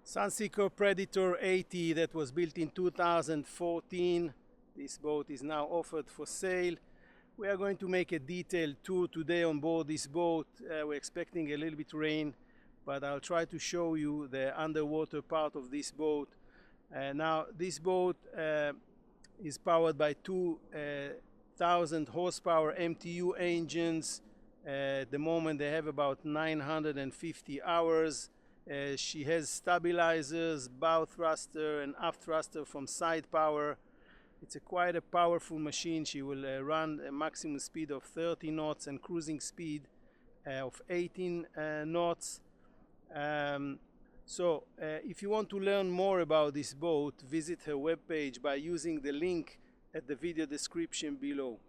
Sunseeker Predator 80 that was built in 2014. This boat is now offered for sale. We are going to make a detailed tour today on board this boat. We're expecting a little bit rain, but I'll try to show you the underwater part of this boat. Now this boat is powered by 2,000 horsepower MTU engines. At the moment they have about 950 hours. She has stabilizers, bow thruster and aft thruster from side power. It's quite a powerful machine. She will run a maximum speed of 30 knots and cruising speed of 18 knots. If you want to learn more about this boat, visit her webpage by using the link at the video description below.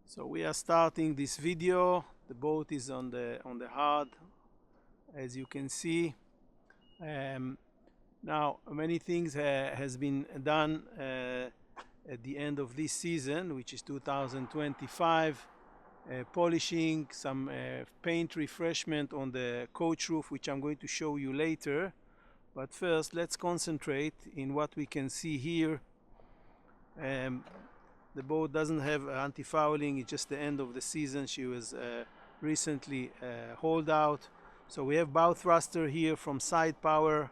So we are starting this video. The boat is on the hard, as you can see. Now many things has been done at the end of this season, which is 2025. Polishing, some paint refreshment on the coach roof, which I'm going to show you later. But first let's concentrate in what we can see here. The boat doesn't have anti-fouling. It's just the end of the season. She was recently hauled out. So we have bow thruster here from side power,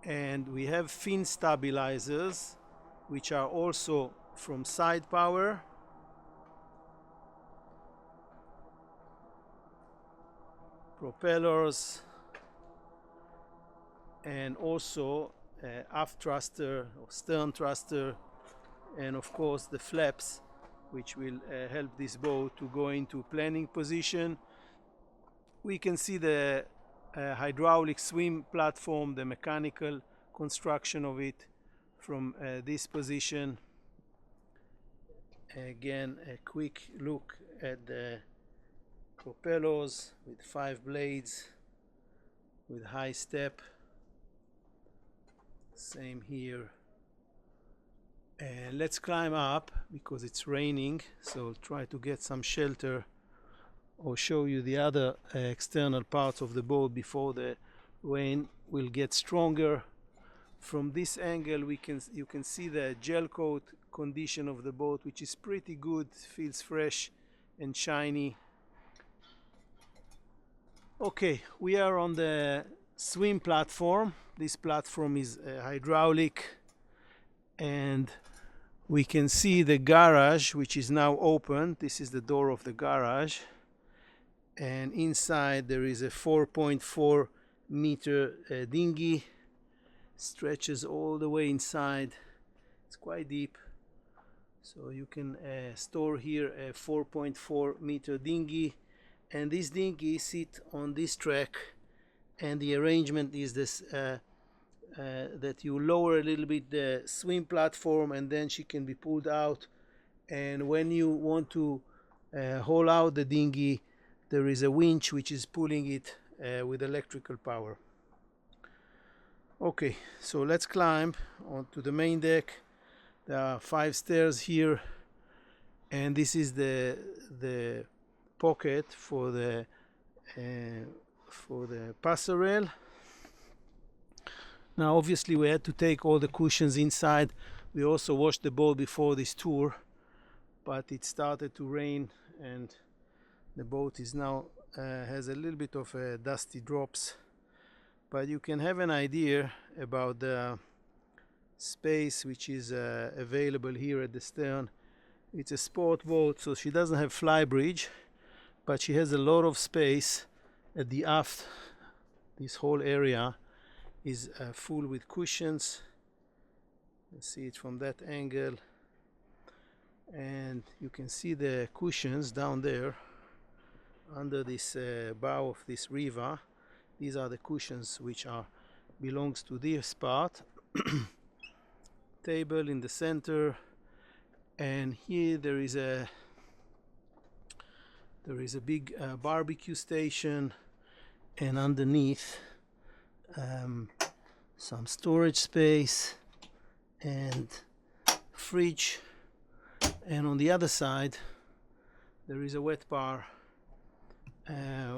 and we have fin stabilizers which are also from side power. Propellers, and also aft thruster or stern thruster, and of course the flaps, which will help this boat to go into planning position. We can see the hydraulic swim platform, the mechanical construction of it from this position. Again, a quick look at the propellers with 5 blades with high step. Same here. And let's climb up because it's raining, so I'll try to get some shelter or show you the other external parts of the boat before the rain will get stronger. From this angle you can see the gel coat condition of the boat, which is pretty good. Feels fresh and shiny. Okay, we are on the swim platform. This platform is hydraulic, and we can see the garage, which is now open. This is the door of the garage, and inside there is a 4.4 meter dinghy. Stretches all the way inside. It's quite deep, so you can store here a 4.4 meter dinghy. And this dinghy sit on this track, and the arrangement is this that you lower a little bit the swim platform, and then she can be pulled out. And when you want to haul out the dinghy, there is a winch which is pulling it with electrical power. Okay, so let's climb onto the main deck. There are 5 stairs here, and this is the pocket for the passerelle. Now obviously we had to take all the cushions inside. We also washed the boat before this tour, but it started to rain and the boat is now has a little bit of dusty drops, but you can have an idea about the space which is available here at the stern. It's a sport boat, so she doesn't have fly bridge, but she has a lot of space at the aft. This whole area is full with cushions. You see it from that angle, and you can see the cushions down there under this bow of this Riva. These are the cushions which belongs to this part. Table in the center, and here there is a big barbecue station, and underneath some storage space and fridge, and on the other side there is a wet bar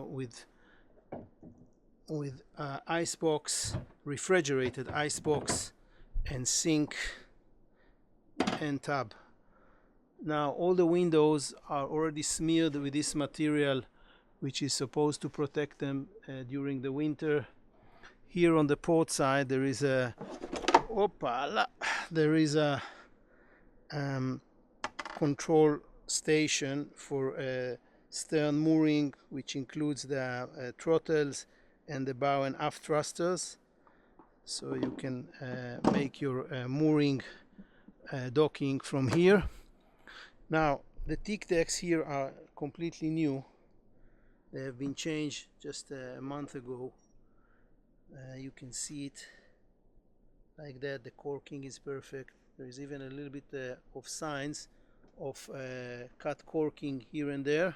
with with icebox, refrigerated icebox, and sink and tub. Now all the windows are already smeared with this material, which is supposed to protect them during the winter. Here on the port side there is a control station for stern mooring, which includes the throttles and the bow and aft thrusters, so you can make your mooring docking from here. Now the Teak decks here are completely new. They have been changed just a month ago. You can see it like that. The corking is perfect. There is even a little bit of signs of cut corking here and there.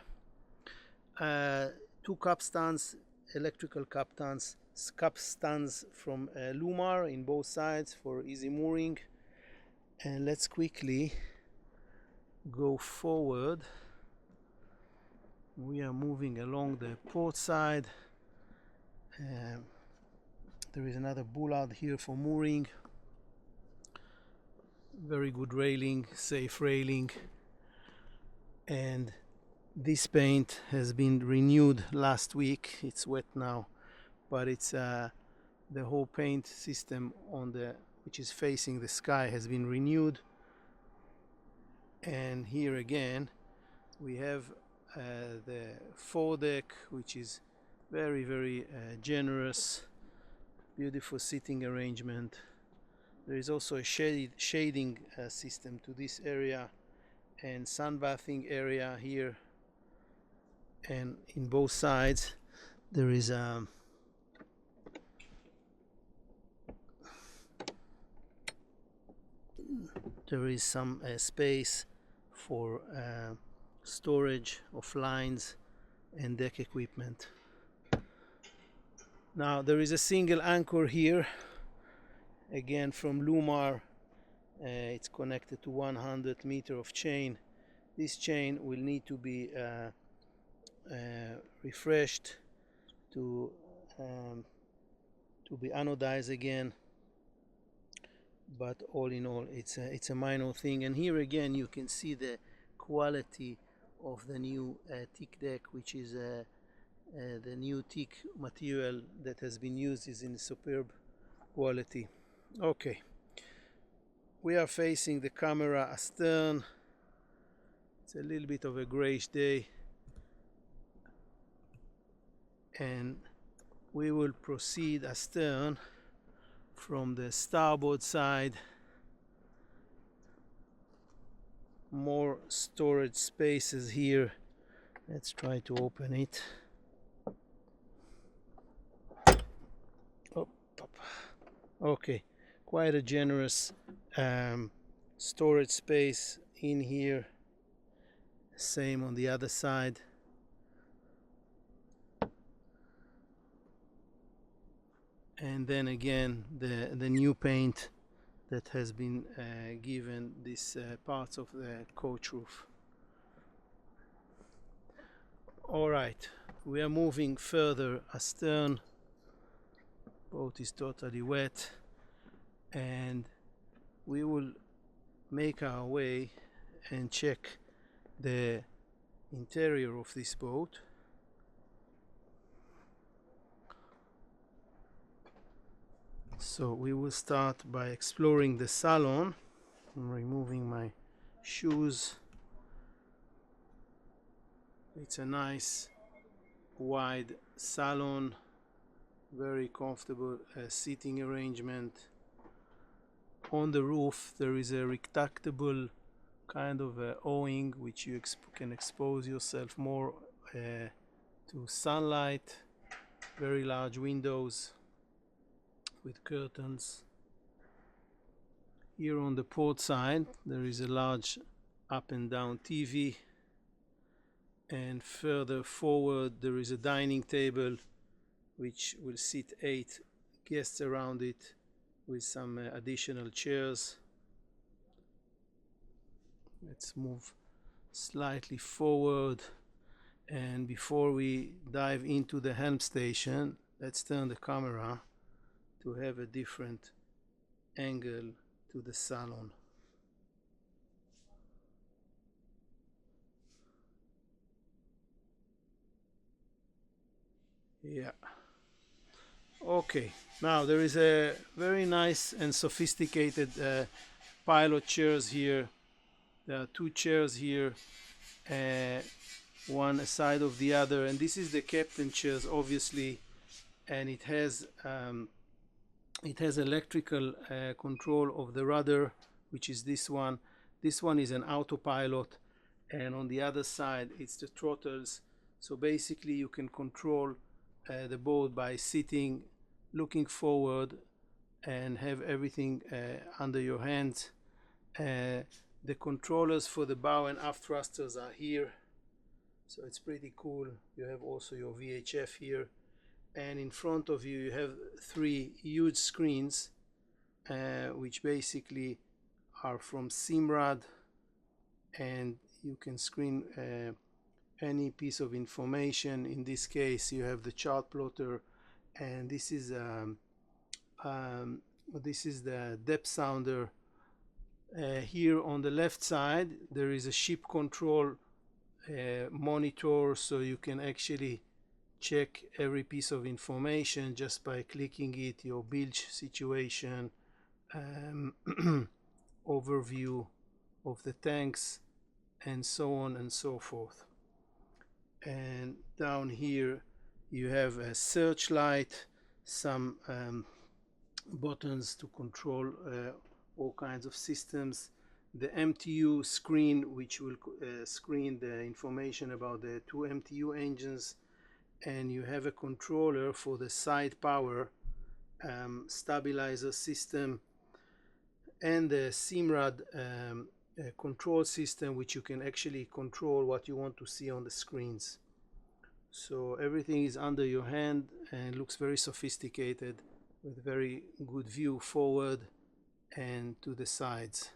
Two capstans, electrical capstans from Lumar in both sides for easy mooring. And let's quickly go forward. We are moving along the port side. There is another bollard here for mooring. Very good railing, safe railing. And this paint has been renewed last week. It's wet now, but it's the whole paint system on the which is facing the sky has been renewed. And here again we have the foredeck, which is very generous, beautiful sitting arrangement. There is also a shading system to this area, and sunbathing area here, and in both sides there is some space for storage of lines and deck equipment. Now there is a single anchor here, again from Lumar. It's connected to 100 meter of chain. This chain will need to be refreshed to be anodized again, but all in all it's a minor thing. And here again you can see the quality of the new Teak deck, which is the new Teak material that has been used is in superb quality. Okay, we are facing the camera astern. It's a little bit of a grayish day, and we will proceed astern from the starboard side. More storage spaces here. Let's try to open it. Okay, quite a generous storage space in here. Same on the other side. And then again the new paint that has been given these parts of the coach roof. Alright, we are moving further astern. Boat is totally wet, and we will make our way and check the interior of this boat. So we will start by exploring the Salon. I'm removing my shoes. It's a nice wide Salon, very comfortable seating arrangement. On the roof there is a retractable kind of awning, which you can expose yourself more to sunlight. Very large windows with curtains. Here on the port side there is a large up and down TV, and further forward there is a dining table which will seat 8 guests around it with some additional chairs. Let's move slightly forward, and before we dive into the helm station let's turn the camera to have a different angle to the Salon. Yeah. Okay, now there is a very nice and sophisticated pilot chairs here. There are two chairs here, one side of the other, and this is the captain chairs, obviously, and it has electrical control of the rudder, which is this one. This one is an autopilot, and on the other side it's the throttles. So basically you can control the boat by sitting, looking forward, and have everything under your hands. The controllers for the bow and aft thrusters are here, so it's pretty cool. You have also your VHF here, and in front of you you have three huge screens which basically are from Simrad, and you can screen any piece of information. In this case you have the chart plotter, and this is the depth sounder. Here on the left side there is a ship control monitor, so you can actually check every piece of information just by clicking it, your bilge situation, overview of the tanks, and so on and so forth. And down here you have a searchlight, some buttons to control all kinds of systems, the MTU screen, which will screen the information about the 2 MTU engines, and you have a controller for the side power, stabilizer system, and the Simrad control system, which you can actually control what you want to see on the screens. So everything is under your hand and looks very sophisticated, with very good view forward and to the sides.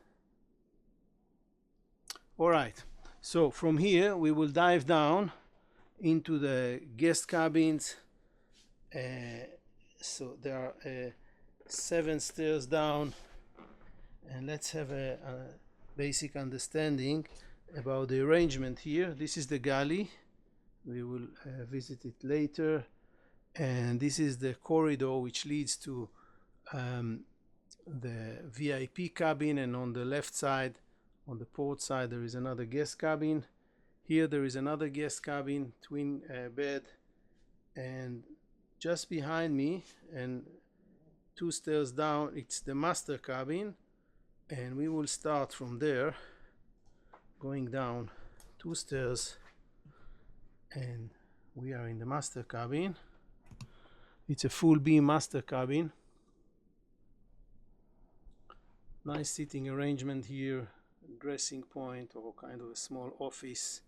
Alright, so from here we will dive down into the guest cabins. So there are 7 stairs down, and let's have a basic understanding about the arrangement here. This is the galley. We will visit it later, and this is the corridor which leads to the VIP cabin, and on the left side, on the port side, there is another guest cabin. Here there is another guest cabin, twin bed, and just behind me and 2 stairs down it's the master cabin, and we will start from there, going down 2 stairs, and we are in the master cabin. It's a full beam master cabin. Nice sitting arrangement here, dressing point or kind of a small office.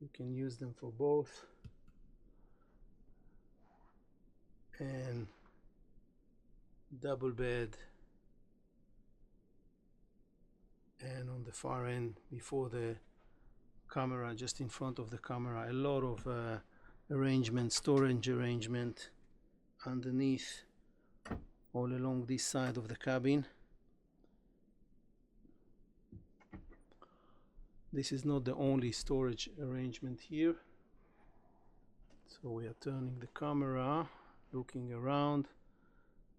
You can use them for both. And double bed, and on the far end before the camera, just in front of the camera, a lot of arrangement, storage arrangement underneath all along this side of the cabin. This is not the only storage arrangement here, so we are turning the camera, looking around.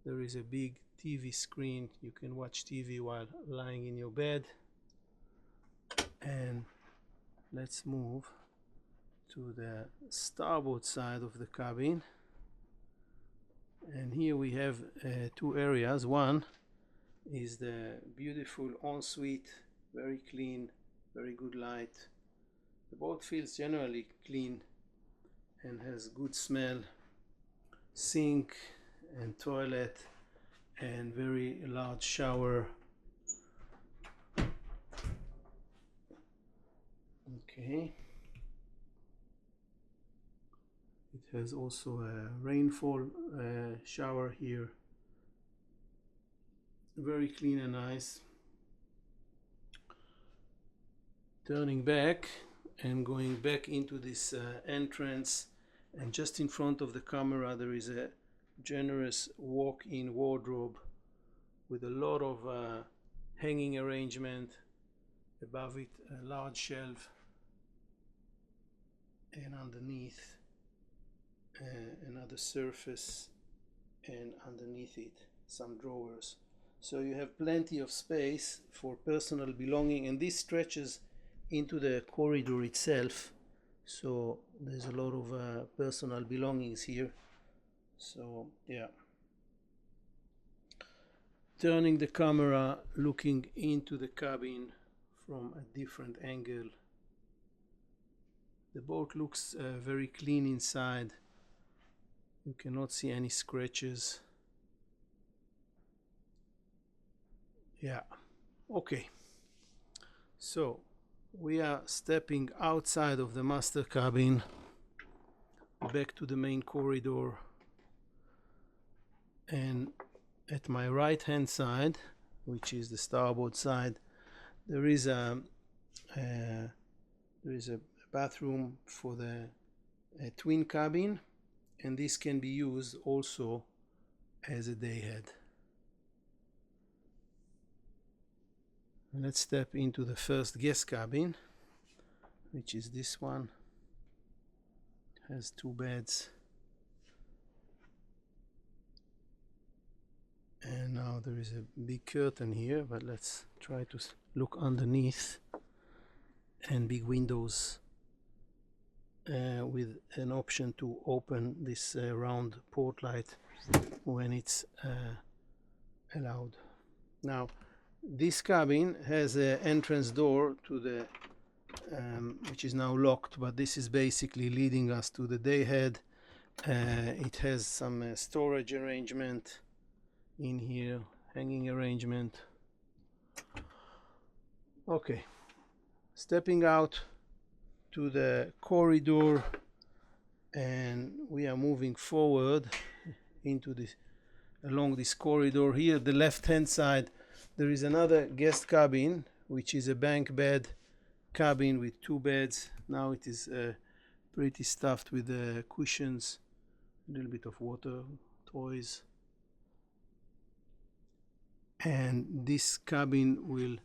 There is a big TV screen. You can watch TV while lying in your bed. And let's move to the starboard side of the cabin, and here we have 2 areas. One is the beautiful ensuite, very clean, very good light. The boat feels generally clean and has good smell, sink and toilet, and very large shower. Okay, it has also a rainfall shower here, very clean and nice. Turning back and going back into this entrance, And just in front of the camera there is a generous walk-in wardrobe with a lot of hanging arrangement. Above it a large shelf, and underneath another surface, and underneath it some drawers. So you have plenty of space for personal belonging, and this stretches into the corridor itself, so there's a lot of personal belongings here. So yeah, turning the camera, looking into the cabin from a different angle, the boat looks very clean inside. You cannot see any scratches. Yeah, okay, so we are stepping outside of the master cabin back to the main corridor, and at my right hand side, which is the starboard side, there is a bathroom for the twin cabin, and this can be used also as a day head. Let's step into the first guest cabin, which is this one. It has 2 beds. And now there is a big curtain here, but let's try to look underneath, and big windows with an option to open this round port light when it's allowed. Now this cabin has an entrance door to the which is now locked, but this is basically leading us to the day head. It has some storage arrangement in here, hanging arrangement. Okay, stepping out to the corridor, and we are moving forward into this, along this corridor. Here the left hand side there is another guest cabin, which is a bank bed cabin with 2 beds. Now it is pretty stuffed with cushions, a little bit of water, toys. And this cabin will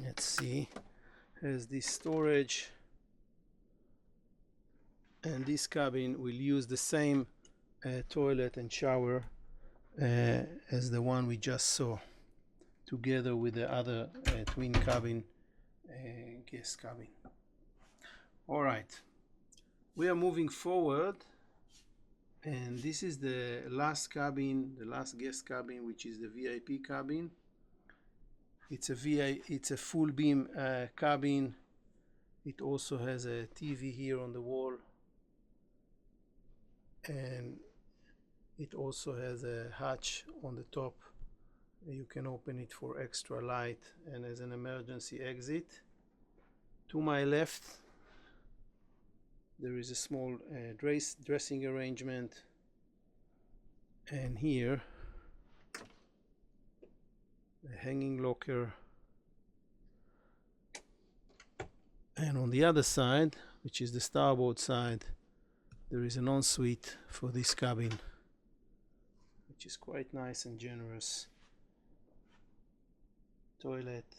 let's see, has this storage, and this cabin will use the same toilet and shower as the one we just saw, together with the other twin cabin guest cabin. All right, we are moving forward, and this is the last cabin, the last guest cabin, which is the VIP cabin. It's a full beam cabin. It also has a TV here on the wall, and it also has a hatch on the top. You can open it for extra light and as an emergency exit. To my left there is a small dressing arrangement, and here a hanging locker, and on the other side, which is the starboard side, there is an ensuite for this cabin, which is quite nice and generous. Toilet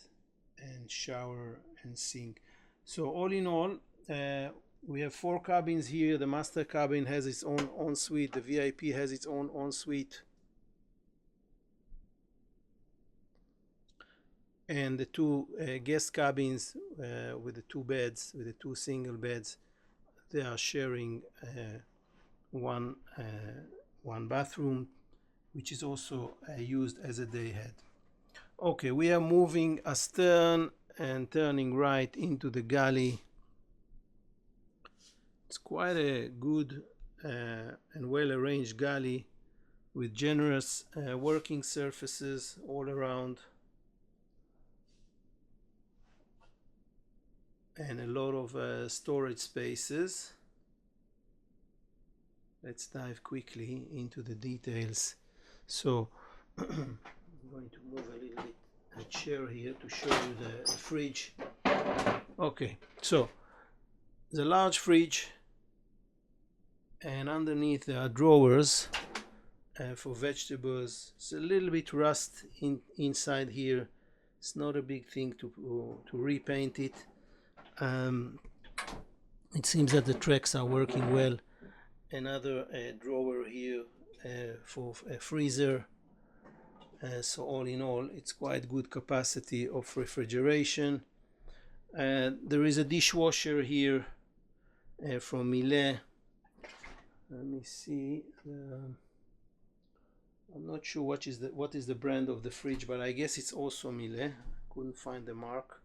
and shower and sink. So all in all, we have 4 cabins here. The master cabin has its own ensuite. The VIP has its own ensuite, and the 2 guest cabins with the 2 beds, with the 2 single beds, they are sharing one bathroom, which is also used as a day head. Okay, we are moving astern and turning right into the galley. It's quite a good and well arranged galley with generous working surfaces all around, and a lot of storage spaces. Let's dive quickly into the details. So I'm going to move a little bit a chair here to show you the fridge. Okay, so the large fridge and underneath there are drawers for vegetables. It's a little bit rust inside here. It's not a big thing to repaint it. It seems that the tracks are working well. Another drawer here for a freezer. So all in all, it's quite good capacity of refrigeration. There is a dishwasher here from Miele. Let me see. I'm not sure what is the brand of the fridge, but I guess it's also Miele. Couldn't find the mark.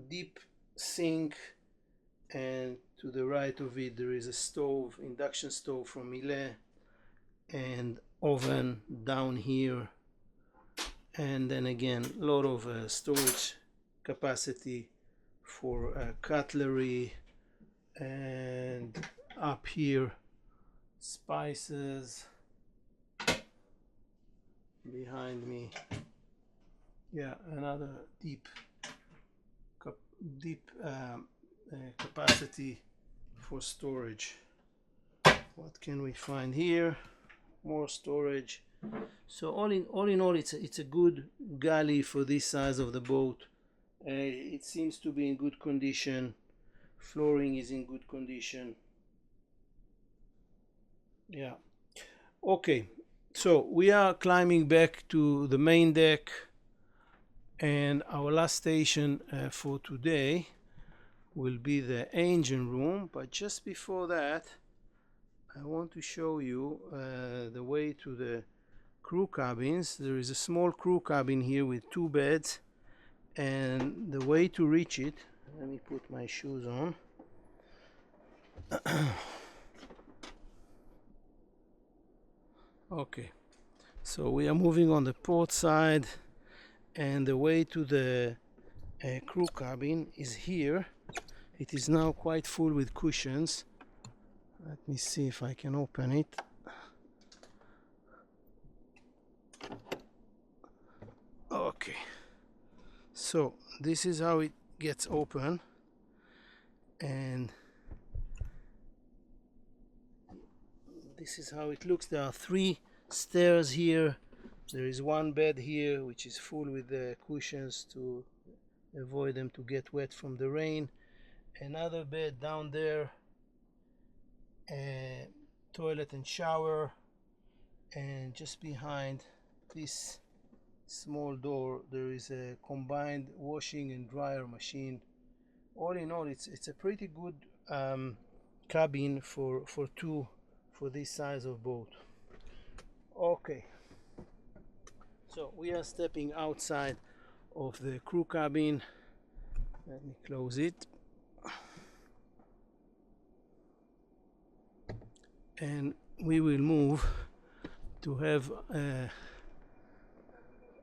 Deep sink, and to the right of it there is a stove, induction stove from Miele, and oven down here, and then again a lot of storage capacity for cutlery, and up here spices behind me. Yeah, another deep capacity for storage. What can we find here? More storage. So all in all, it's a good galley for this size of the boat. It seems to be in good condition. Flooring is in good condition. Yeah. Okay, so we are climbing back to the main deck, and our last station for today will be the engine room. But just before that, I want to show you the way to the crew cabins. There is a small crew cabin here with 2 beds, and the way to reach it, let me put my shoes on. Okay, so we are moving on the port side, and the way to the crew cabin is here. It is now quite full with cushions. Let me see if I can open it. Okay, so this is how it gets open, and this is how it looks. There are 3 stairs here. There is 1 bed here which is full with the cushions to avoid them to get wet from the rain. Another bed down there, a toilet and shower, and just behind this small door there is a combined washing and dryer machine. All in all, it's a pretty good cabin for 2 for this size of boat. Okay, so we are stepping outside of the crew cabin. Let me close it, and we will move to have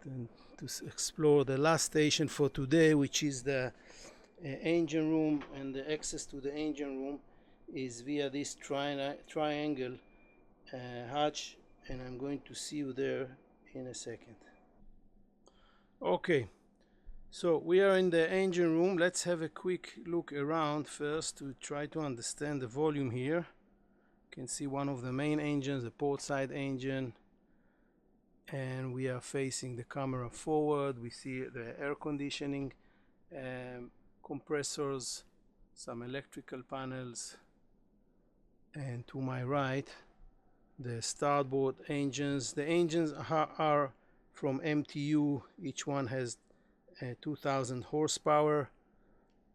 to explore the last station for today, which is the engine room. And the access to the engine room is via this triangle hatch, and I'm going to see you there in a second. Okay, so we are in the engine room. Let's have a quick look around first to try to understand the volume here. You can see one of the main engines, the port side engine, and we are facing the camera forward. We see the air conditioning, compressors, some electrical panels, and to my right the starboard engines. The engines are from MTU. Each one has 2000 horsepower,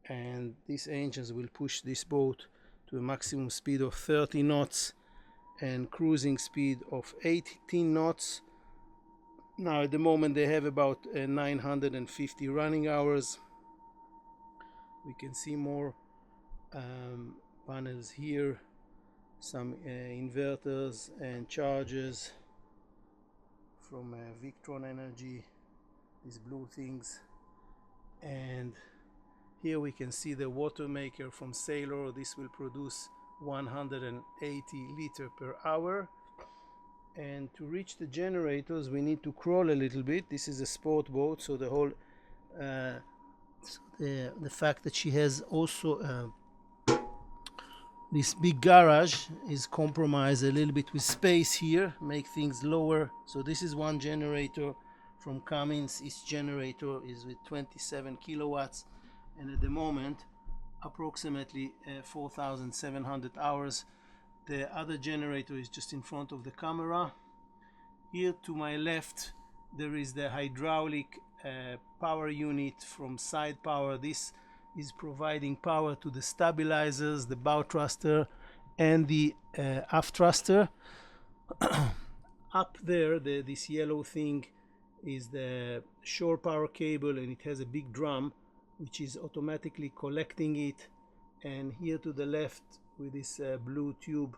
and these engines will push this boat to a maximum speed of 30 knots and cruising speed of 18 knots. Now at the moment they have about 950 running hours. We can see more panels here, some inverters and chargers from Victron Energy, these blue things. And here we can see the water maker from Salon. This will produce 180 liters per hour. And to reach the generators we need to crawl a little bit. This is a sport boat, so the whole the fact that she has also This big garage is compromised a little bit with space here, make things lower. So this is one generator from Cummins. Each generator is with 27 kilowatts, and at the moment approximately 4,700 hours. The other generator is just in front of the camera. Here to my left there is the hydraulic power unit from Side Power. This is providing power to the stabilizers, the bow thruster and the aft thruster. Up there, this yellow thing is the shore power cable, and it has a big drum which is automatically collecting it. And here to the left with this blue tube,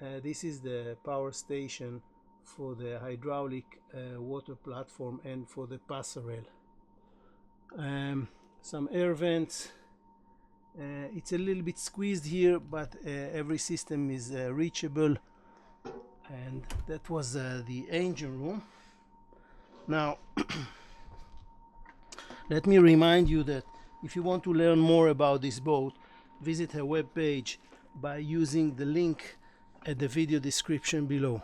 this is the power station for the hydraulic water platform and for the passerelle. Some air vents. It's a little bit squeezed here, but every system is reachable. And that was the engine room. Now let me remind you that if you want to learn more about this boat, visit her webpage by using the link at the video description below.